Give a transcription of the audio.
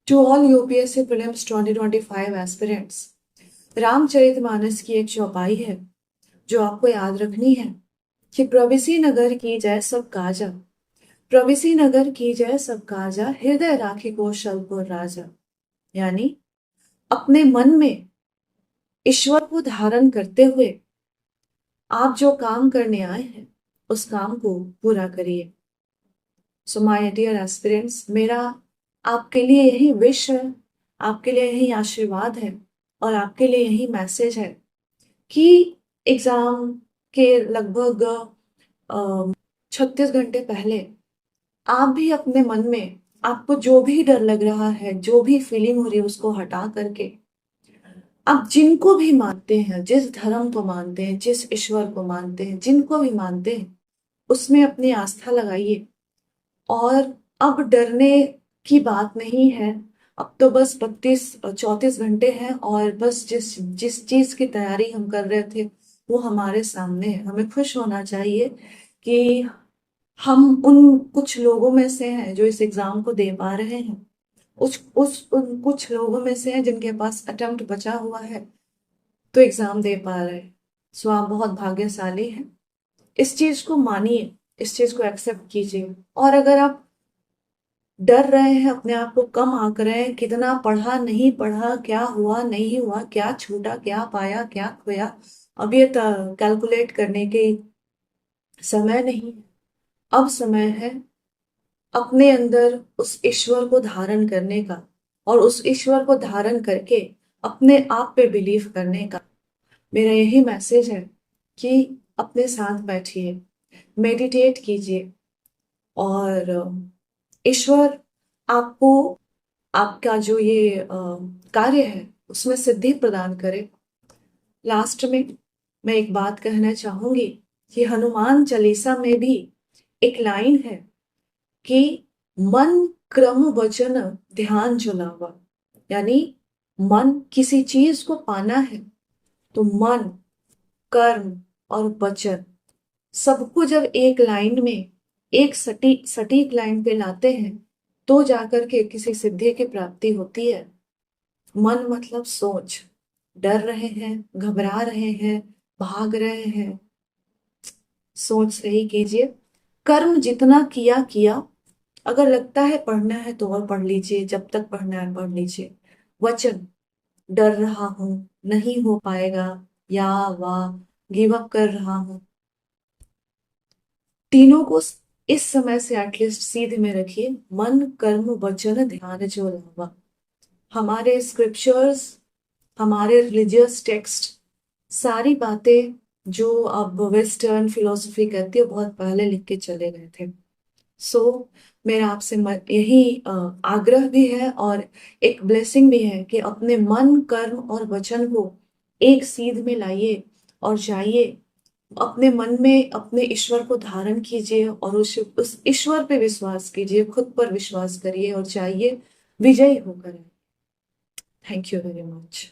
To all UPSC Prelims 2025 aspirants, Ramcharitmanas की एक चौपाई है जो आपको याद रखनी है कि प्रविसी नगर की जय सब काजा, प्रविसी नगर की जय सब काजा, हृदय राखी कौशलपुर राजा। यानी अपने मन में ईश्वर को धारण करते हुए आप जो काम करने आए हैं उस काम को पूरा करिए। सो माय डियर एस्पिरेंट्स, मेरा आपके लिए यही विश है, आपके लिए यही आशीर्वाद है और आपके लिए यही मैसेज है कि एग्जाम के लगभग 36 घंटे पहले आप भी अपने मन में आपको जो भी डर लग रहा है, जो भी फीलिंग हो रही है, उसको हटा करके आप जिनको भी मानते हैं, जिस धर्म को मानते हैं, जिस ईश्वर को मानते हैं, जिनको भी मानते हैं, उसमें अपनी आस्था लगाइए। और अब डरने की बात नहीं है। अब तो बस 32-34 घंटे हैं और बस जिस जिस चीज की तैयारी हम कर रहे थे वो हमारे सामने है। हमें खुश होना चाहिए कि हम उन कुछ लोगों में से हैं जो इस एग्जाम को दे पा रहे हैं, उन कुछ लोगों में से हैं जिनके पास अटेम्प्ट बचा हुआ है तो एग्जाम दे पा रहे हैं। सो आप बहुत भाग्यशाली हैं। इस चीज को मानिए, इस चीज को एक्सेप्ट कीजिए। और अगर आप डर रहे हैं, अपने आप को कम आंक रहे हैं, कितना पढ़ा नहीं पढ़ा, क्या हुआ नहीं हुआ, क्या छूटा क्या पाया क्या खोया, अब ये कैलकुलेट करने के समय नहीं। अब समय है अपने अंदर उस ईश्वर को धारण करने का और उस ईश्वर को धारण करके अपने आप पे बिलीव करने का। मेरा यही मैसेज है कि अपने साथ बैठिए, मेडिटेट कीजिए और ईश्वर आपको आपका जो ये कार्य है उसमें सिद्धि प्रदान करे। लास्ट में मैं एक बात कहना चाहूंगी कि हनुमान चालीसा में भी एक लाइन है कि मन क्रम वचन ध्यान जो लावा। यानी मन किसी चीज को पाना है तो मन, कर्म और वचन सबको जब एक लाइन में, एक सटीक सटीक लाइन पे लाते हैं तो जाकर के किसी सिद्धि की प्राप्ति होती है। मन मतलब सोच। डर रहे हैं, घबरा रहे हैं, भाग रहे हैं, सोच सही कीजिए। कर्म जितना किया किया, अगर लगता है पढ़ना है तो और पढ़ लीजिए, जब तक पढ़ना है पढ़ लीजिए। वचन, डर रहा हूं, नहीं हो पाएगा, या वाह, गिव अप कर रहा हूं, तीनों को इस समय से एटलीस्ट सीध में रखिए। मन कर्म वचन ध्यान जो लावा। हमारे स्क्रिप्चर्स, हमारे रिलीजियस टेक्स्ट, सारी बातें जो अब वेस्टर्न फिलोसफी कहती है बहुत पहले लिख के चले गए थे। सो मेरा आपसे यही आग्रह भी है और एक ब्लेसिंग भी है कि अपने मन कर्म और वचन को एक सीध में लाइए और जाइए। अपने मन में अपने ईश्वर को धारण कीजिए और उस ईश्वर पे विश्वास कीजिए, खुद पर विश्वास करिए और जाइए विजयी होकर। Thank you very much.